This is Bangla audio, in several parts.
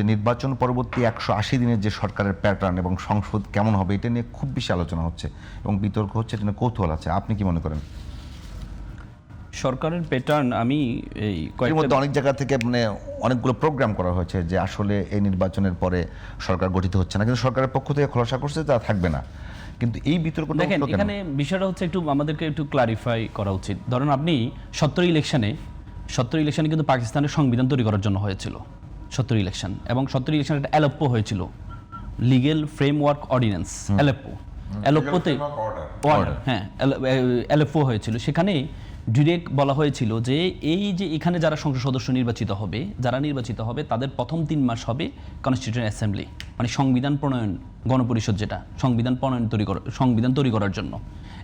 নির্বাচন পরবর্তী 180 দিনের যে সরকারের প্যাটার্ন এবং সংসদ কেমন হবে এটা নিয়ে খুব বেশি আলোচনা হচ্ছে এবং বিতর্ক হচ্ছে, এটা নিয়ে কৌতূহল আছে। আপনি কি মনে করেন? সরকারের প্যাটার্ন আমি এই এর মধ্যে অনেক জায়গা থেকে মানে অনেকগুলো প্রোগ্রাম করা হয়েছে যে আসলে এই নির্বাচনের পরে সরকার গঠিত হচ্ছে না, কিন্তু সরকারের পক্ষ থেকে খোলাসা করছে তা থাকবে না। কিন্তু এই বিতর্কটা দেখেন, এখানে বিষয়টা হচ্ছে একটু আমাদেরকে একটু ক্লারিফাই করা উচিত। ধরেন আপনি 70 ইলেকশনে কিন্তু পাকিস্তানের সংবিধান তৈরি করার জন্য হয়েছিল 70 ইলেকশন, এবং 70 ইলেকশনে একটা অ্যালেপ্পো হয়েছিল, লিগেল ফ্রেমওয়ার্ক অর্ডিন্যান্স অ্যালেপ্পোতে অর্ডার, হ্যাঁ অ্যালেপ্পো হয়েছিল। সেখানে ডিরেক্ট বলা হয়েছিল যে এই যে এখানে যারা সংসদ সদস্য নির্বাচিত হবে তাদের প্রথম 3 মাস হবে কনস্টিটিউয়েন্ট অ্যাসেম্বলি, মানে সংবিধান প্রণয়ন, গণপরিষদ যেটা সংবিধান তৈরি করার জন্য,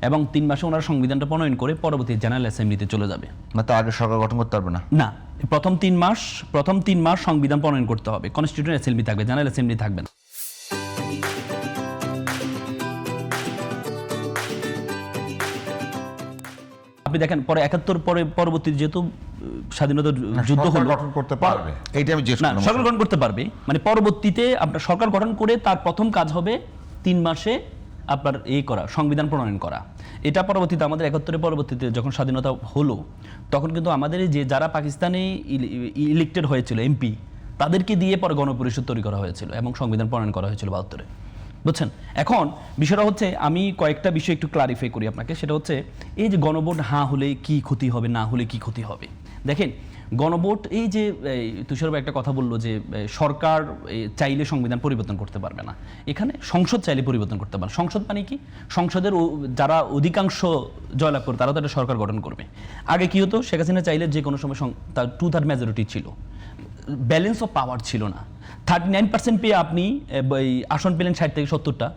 এবং 3 মাসে ওনারা সংবিধানটা প্রণয়ন করে পরবর্তী জেনারেল অ্যাসেম্বলিতে চলে যাবে। মানে তার আগে সরকার গঠন করতে পারবে না? না, প্রথম 3 মাস সংবিধান প্রণয়ন করতে হবে, কনস্টিটিউয়েন্ট অ্যাসেম্বলি থাকবে, জেনারেল অ্যাসেম্বলি থাকবে না। আপনি দেখেন পরে 71 পরবর্তী যেহেতু স্বাধীনতা যুদ্ধ হলো, গঠন করতে পারবে, এইটা আমি জিজ্ঞেস করলাম। সরকার গঠন করতে পারবে, মানে পরবর্তীতে আপনার সরকার গঠন করে তার প্রথম কাজ হবে 3 মাসে আপনার সংবিধান প্রণয়ন করা। এটা পরবর্তীতে আমাদের 71 পরবর্তীতে যখন স্বাধীনতা হলো তখন কিন্তু আমাদের যে যারা পাকিস্তানে ইলেক্টেড হয়েছিল এমপি, তাদেরকে দিয়ে পরে গণপরিষদ তৈরি করা হয়েছিল এবং সংবিধান প্রণয়ন করা হয়েছিল 72-এ। বুঝছেন? এখন বিষয়টা হচ্ছে, আমি কয়েকটা বিষয় একটু ক্লারিফাই করি আপনাকে। সেটা হচ্ছে এই যে গণভোট হ্যাঁ হলে কি ক্ষতি হবে, না হলে কি ক্ষতি হবে। দেখেন, গণভোট, এই যে তুষার ভাই একটা কথা বললো যে সরকার চাইলে সংবিধান পরিবর্তন করতে পারবে না, এখানে সংসদ চাইলে পরিবর্তন করতে পারে। সংসদ মানে কি? সংসদের যারা অধিকাংশ জয়লাভ করে তারা তো একটা সরকার গঠন করবে। আগে কি হতো, শেখ হাসিনা চাইলে যে কোনো সময় তার 2/3 মেজরিটি ছিল, ব্যালেন্স অফ পাওয়ার ছিল না। 39% পেয়ে আপনি আসন পেলেন 60 থেকে 70টা,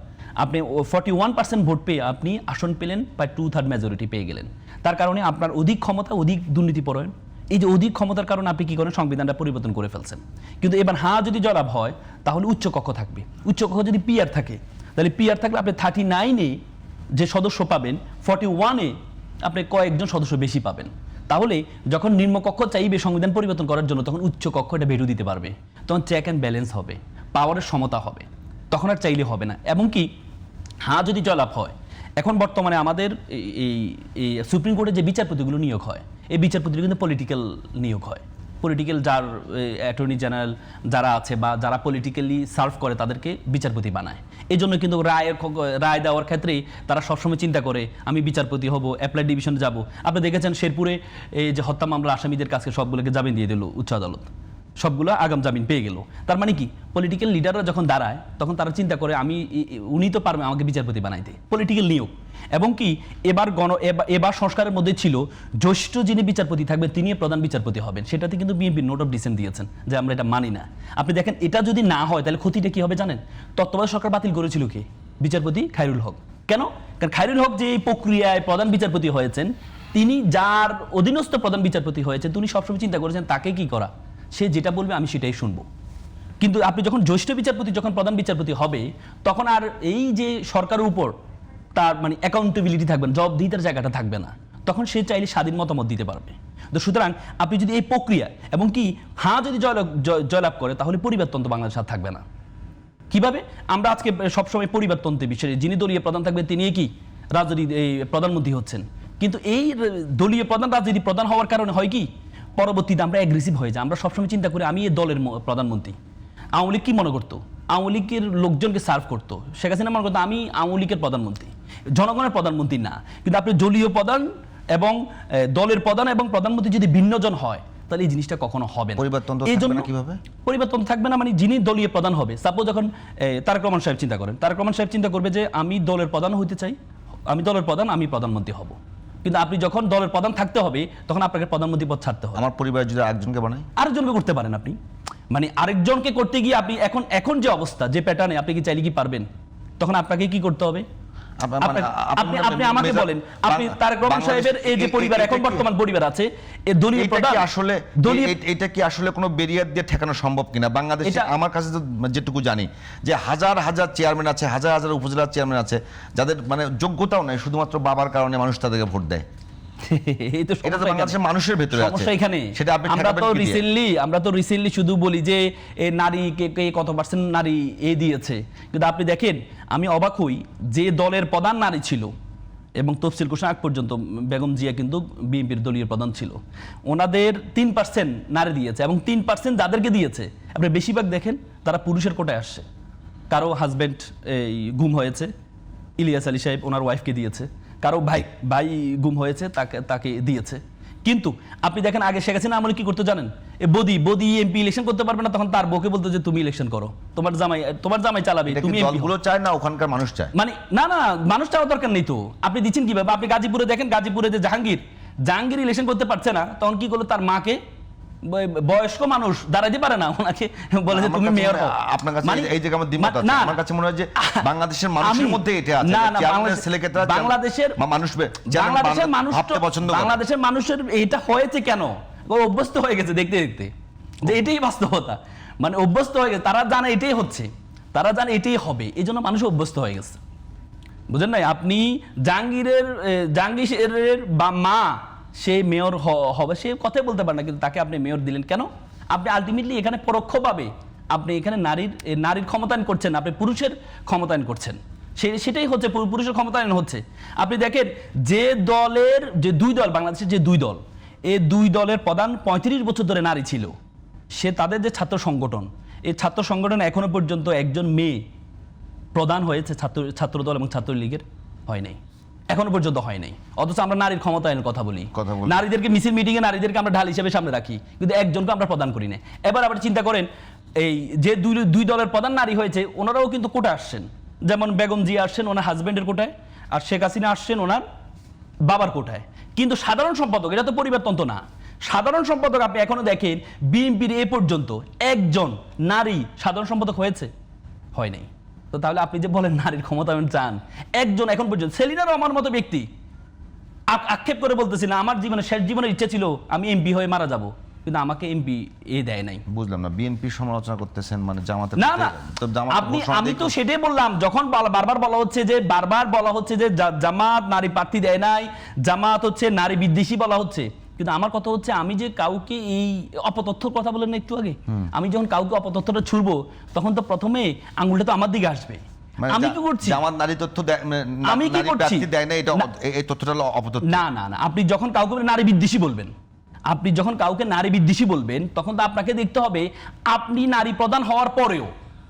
আপনি 41% ভোট পেয়ে আপনি আসন পেলেন প্রায় 2/3 মেজরিটি পেয়ে গেলেন। তার কারণে আপনার অধিক ক্ষমতা, অধিক দুর্নীতিপরায়ণ, এই যে অধিক ক্ষমতার কারণে আপনি কি করেন, সংবিধানটা পরিবর্তন করে ফেলছেন। কিন্তু এবার হ্যাঁ যদি জয়লাভ হয় তাহলে উচ্চ কক্ষ থাকবে। উচ্চ কক্ষ যদি পিআর থাকে, তাহলে পিআর থাকলে আপনি 39-এ যে সদস্য পাবেন, 41-এ আপনি কয়েকজন সদস্য বেশি পাবেন। তাহলে যখন নিম্নকক্ষ চাইবে সংবিধান পরিবর্তন করার জন্য, তখন উচ্চ কক্ষ এটা ভেটো দিতে পারবে, তখন চেক অ্যান্ড ব্যালেন্স হবে, পাওয়ারের সমতা হবে, তখন আর চাইলে হবে না। এবং কি হ্যাঁ যদি জয়লাভ হয়, এখন বর্তমানে আমাদের এই সুপ্রিম কোর্টে যে বিচারপতিগুলো নিয়োগ হয়, এই বিচারপতিগুলো কিন্তু পলিটিক্যাল নিয়োগ হয়। পলিটিক্যাল যার অ্যাটর্নি জেনারেল যারা আছে বা যারা পলিটিক্যালি সার্ভ করে তাদেরকে বিচারপতি বানায়। এই জন্য কিন্তু রায় দেওয়ার ক্ষেত্রে তারা সবসময় চিন্তা করে আমি বিচারপতি হব, অ্যাপ্লাইড ডিভিশনে যাব। আপনি দেখেছেন শেরপুরে এই যে হত্যা মামলা আসামিদের কাছে সবগুলোকে জামিন দিয়ে দিল উচ্চ আদালত, সবগুলো আগাম জামিন পেয়ে গেল। তার মানে কি, পলিটিক্যাল লিডাররা যখন দাঁড়ায় তখন তারা চিন্তা করে উনি তো পারবে আমাকে বিচারপতি বানাইতে, পলিটিক্যাল নিয়োগ। এবং কি এবার সংস্কারের মধ্যে ছিল জ্যেষ্ঠ যিনি বিচারপতি থাকবেন তিনি প্রধান বিচারপতি হবেন। সেটাতে কিন্তু বিএনপি নোট অফ ডিসেন্ট দিয়েছেন যে আমরা এটা মানি না। আপনি দেখেন, এটা যদি না হয় তাহলে ক্ষতিটা কি হবে জানেন? তত্ত্বাবধায়ক সরকার বাতিল করেছিল কে? বিচারপতি খায়রুল হক। কেন? কারণ খায়রুল হক যে এই প্রক্রিয়ায় প্রধান বিচারপতি হয়েছেন, তিনি যার অধীনস্থ প্রধান বিচারপতি হয়েছেন, তিনি সবসময় চিন্তা করেছেন তাকে কি করা, সে যেটা বলবে আমি সেটাই শুনবো। কিন্তু আপনি যখন জ্যেষ্ঠ বিচারপতি যখন প্রধান বিচারপতি হবে, তখন আর এই যে সরকারের উপর তার মানে অ্যাকাউন্টেবিলিটি থাকবে না, জবাবদিহিতার জায়গাটা থাকবে না, তখন সে চাইলে স্বাধীন মতামত দিতে পারবে। তো সুতরাং আপনি যদি এই প্রক্রিয়া এবং কি হ্যাঁ যদি জয়লাভ করে, তাহলে পরিবারতন্ত্র বাংলাদেশ আর থাকবে না। কিভাবে? আমরা আজকে সবসময় পরিবারতন্ত্রের বিষয়ে যিনি দলীয় প্রধান থাকবেন তিনি কি রাজনীতি প্রধানমন্ত্রী হচ্ছেন, কিন্তু এই দলীয় প্রধান রাজনীতি প্রধান হওয়ার কারণে হয় কি, পরবর্তীতে আমরা অ্যাগ্রেসিভ হয়ে যাই। আমরা সবসময় চিন্তা করি আমি এই দলের প্রধানমন্ত্রী। আওয়ামী লীগ কি মনে করতো? আওয়ামী লীগের লোকজনকে সার্ভ করতো। শেখ হাসিনা মনে করতো আমি আওয়ামী লীগের প্রধানমন্ত্রী, জনগণের প্রধানমন্ত্রী না। কিন্তু আপনি দলীয় প্রধান এবং দলের প্রধান এবং প্রধানমন্ত্রী যদি ভিন্নজন হয়, তাহলে এই জিনিসটা কখনো হবে না। পরিবর্তন থাকবে না, মানে যিনি দলীয় প্রধান হবে, সাপোজ যখন তারেক রহমান সাহেব চিন্তা করেন, তারেক রহমান সাহেব চিন্তা করবে যে আমি দলের প্রধান হইতে চাই, আমি দলের প্রধান, আমি প্রধানমন্ত্রী হব। কিন্তু আপনি যখন দলের প্রধান থাকতে হবে, তখন আপনাকে প্রধানমন্ত্রী পদ ছাড়তে হবে। আমার পরিবার যদি আরেকজনকে বানায়, আরেকজনকে করতে পারেন আপনি, মানে আরেকজনকে করতে গিয়ে আপনি এখন যে অবস্থা, যে প্যাটার্নে, আপনি কি চাইলে কি পারবেন? তখন আপনাকে কি করতে হবে? আপনি আমাকে বলেন, আপনি তারেক রহমান সাহেবের এই যে পরিবার, এখন বর্তমান পরিবার আছে, এই দলীয় প্রধান আসলে এটা কি আসলে কোনো ব্যারিয়ার দিয়ে ঠেকানো সম্ভব কিনা বাংলাদেশে? আমার কাছে তো যেটুকু জানি যে হাজার হাজার চেয়ারম্যান আছে, হাজার হাজার উপজেলা চেয়ারম্যান আছে যাদের মানে যোগ্যতাও নাই, শুধুমাত্র বাবার কারণে মানুষ তাদেরকে ভোট দেয়। এই তো এটা তো সমস্যা বাংলাদেশের মানুষের ভেতরে আছে। সমস্যা এখানে সেটা আপনি আমরা ঠেকাবেন তো কি দিয়ে? রিসেন্টলি শুধু বলি যে এ নারী কে কত পার্সেন্ট নারী দিয়েছে, কিন্তু আপনি দেখেন আমি অবাক হই যে দলের প্রধান নারী ছিল এবং তফসিল ঘোষণা আগ পর্যন্ত বেগম জিয়া কিন্তু বিএনপির দলীয় প্রধান ছিল, ওনাদের 3% নারী দিয়েছে এবং 3% যাদেরকে দিয়েছে আপনি বেশিরভাগ দেখেন তারা পুরুষের কোটায় আসছে। কারো হাজব্যান্ড এই গুম হয়েছে, ইলিয়াস আলী সাহেব ওনার ওয়াইফকে দিয়েছে, কারো ভাই গুম হয়েছে তাকে দিয়েছে। কিন্তু আপনি দেখেন আগে শেখ হাসিনা আমলে কি করতে জানেন, বদি এমপি ইলেকশন করতে পারবে না, তখন তার বউকে বলতো যে তুমি ইলেকশন করো, তোমার জামাই চালাবে, এটা কি তুমি এমপি দলগুলো চায় না ওখানকার মানুষ চায়? মানে না মানুষ চাওয়ার দরকার নেই তো, আপনি দিচ্ছেন কিভাবে? আপনি গাজীপুরে দেখেন, গাজীপুরে যে জাহাঙ্গীর ইলেকশন করতে পারছে না, তখন কি করলো, তার মাকে বয়স্ক মানুষ দাঁড়াইতে পারে না, ওনাকে বলে যে তুমি মেয়র হও। আপনার কাছে মানে এই জায়গায় আমার দ্বিমত আছে। না, আমার কাছে মনে হয় যে বাংলাদেশের মানুষের মধ্যে এটা আছে, না চেয়ারম্যানের ছেলেকে তারা বাংলাদেশের মানুষ ভাবতে পছন্দ করে। বাংলাদেশের মানুষের এটা হয়েছে কেন, ও অভ্যস্ত হয়ে গেছে দেখতে দেখতে যে এটাই বাস্তবতা, মানে অভ্যস্ত হয়ে গেছে, তারা জানে এটাই হচ্ছে, তারা জানে এটাই হবে, এই জন্য মানুষ অভ্যস্ত হয়ে গেছে, বুঝেন নাই? আপনি জাহাঙ্গীরের বা মা সে মেয়র হবে, সে কথাই বলতে পারে না, কিন্তু তাকে আপনি মেয়র দিলেন কেন? আপনি আলটিমেটলি এখানে পরোক্ষভাবে আপনি এখানে নারীর ক্ষমতায়ন করছেন, আপনি পুরুষের ক্ষমতায়ন করছেন, সেটাই হচ্ছে পুরুষের ক্ষমতায়ন হচ্ছে। আপনি দেখেন যে দলের যে দুই দল, বাংলাদেশের যে দুই দল, এই দুই দলের প্রধান 35 বছর ধরে নারী ছিল, সে তাদের যে ছাত্র সংগঠন, এই ছাত্র সংগঠনে এখনো পর্যন্ত একজন মেয়ে প্রধান হয়েছে ছাত্রদল এবং ছাত্রলীগের হয় নাই, এখনো পর্যন্ত হয় নাই। অথচ আমরা নারীর ক্ষমতায়নের কথা বলি, নারীদেরকে মিছিল মিটিংয়ে নারীদেরকে আমরা ঢাল হিসেবে সামনে রাখি, কিন্তু একজনকে আমরা প্রদান করি না। এবার আবার চিন্তা করেন, এই যে দুই দলের প্রধান নারী হয়েছে ওনারাও কিন্তু কোটা আসছেন, যেমন বেগম জিয়া আসছেন ওনার হাজবেন্ডের কোটায়, আর শেখ হাসিনা আসছেন ওনার বাবার কোটায়। কিন্তু সাধারণ সম্পাদক, এটা তো পরিবারতন্ত্র না, সাধারণ সম্পাদক আপনি এখনো দেখেন বিএনপির এ পর্যন্ত একজন নারী সাধারণ সম্পাদক হয়েছে, হয় নাই। তো তাহলে আপনি যে বলেন নারীর ক্ষমতায়ন চান, একজন এখন পর্যন্ত, সেলিনা রহমান মতো ব্যক্তি, আক্ষেপ করে বলতেছি না, আমার শেষ জীবনের ইচ্ছা ছিল আমি এমপি হয়ে মারা যাব, কিন্তু আমাকে এমপি দেয় নাই। বুঝলাম না, বিএনপি সমালোচনা করতেছেন মানে জামাতের? না আমি তো সেটাই বললাম, যখন বারবার বলা হচ্ছে যে জামাত নারী প্রার্থী দেয় নাই, জামাত হচ্ছে নারী বিদ্বেষী বলা হচ্ছে, কিন্তু আমার কথা হচ্ছে আমি যে কাউকে এই অপতথ্যর কথা বলেন না একটু আগে, আমি যখন কাউকে অপতথ্যটা ছুড়বো তখন তো প্রথমে আঙুলটা তো আমার দিকে আসবে। আমি কি করছি? জামাত নারী তথ্য আমি কি করছি? দেয় না, এটা এই তথ্যটা হলো অপতথ্য। না আপনি যখন কাউকে নারী বিদ্বেষী বলবেন, তখন তো আপনাকে দেখতে হবে আপনি নারী প্রধান হওয়ার পরেও,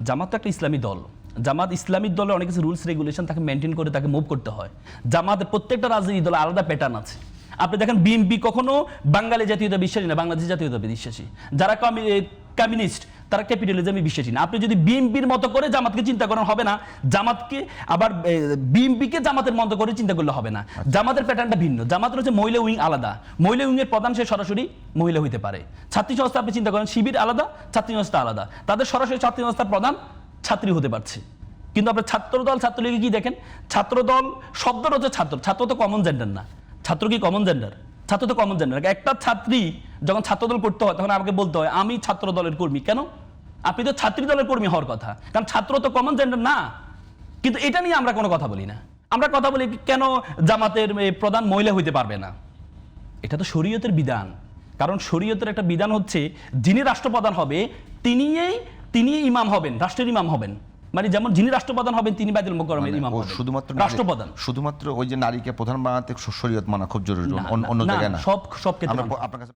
জামাত তো একটা ইসলামী দল, জামাত ইসলামিক দলে অনেক কিছু রুলস রেগুলেশন তাকে মেনটেন করে তাকে মুভ করতে হয়। জামাতের প্রত্যেকটা রাজনৈতিক দলে আলাদা প্যাটার্ন আছে। আপনি দেখেন বিএনপি কখনো বাঙালি জাতীয়তা বিশ্বাসী না, বাংলাদেশি জাতীয়তা বিশ্বাসী। যারা কমিউনিস্ট তারা ক্যাপিটালিজমে বিশ্বাসী না। আপনি যদি বিএনপির মতো করে জামাতকে চিন্তা করেন হবে না, জামাতকে আবার বিএনপিকে জামাতের মতো করে চিন্তা করলে হবে না। জামাতের প্যাটার্নটা ভিন্ন, জামাতের হচ্ছে মহিলা উইং আলাদা, মহিলা উইংয়ের প্রধান সে সরাসরি মহিলা হইতে পারে। ছাত্রী সংস্থা আপনি চিন্তা করেন, শিবির আলাদা, ছাত্রী সংস্থা আলাদা, তাদের সরাসরি ছাত্রী সংস্থার প্রধান ছাত্রী হতে পারছে। কিন্তু আপনার ছাত্রদল ছাত্রলীগে কি দেখেন, ছাত্রদল শব্দটা হচ্ছে ছাত্র তো কমন জেন্ডার না, ছাত্র কি কমন জেন্ডার? ছাত্র তো কমন জেন্ডার। একটা ছাত্রী যখন ছাত্রদল করতে হয় তখন আমাকে বলতে হয় আমি ছাত্র দলের কর্মী। কেন? আপনি তো ছাত্রী দলের কর্মী হওয়ার কথা, কারণ ছাত্র তো কমন জেন্ডার না। কিন্তু এটা নিয়ে আমরা কোনো কথা বলি না। আমরা কথা বলি কেন জামাতের প্রধান মহিলা হইতে পারবে না, এটা তো শরীয়তের বিধান। কারণ শরীয়তের একটা বিধান হচ্ছে যিনি রাষ্ট্রপ্রধান হবে তিনি ইমাম হবেন, রাষ্ট্রের ইমাম হবেন। মানে যেমন যিনি রাষ্ট্রপ্রধান হবেন তিনি বাইতুল মুকাররমের ইমাম হবেন, শুধুমাত্র ওই যে নারীকে প্রধান বানাতে শরীয়ত মানা খুব জরুরি, অন্য জায়গায় না। সব ক্ষেত্রে। আপনার কাছে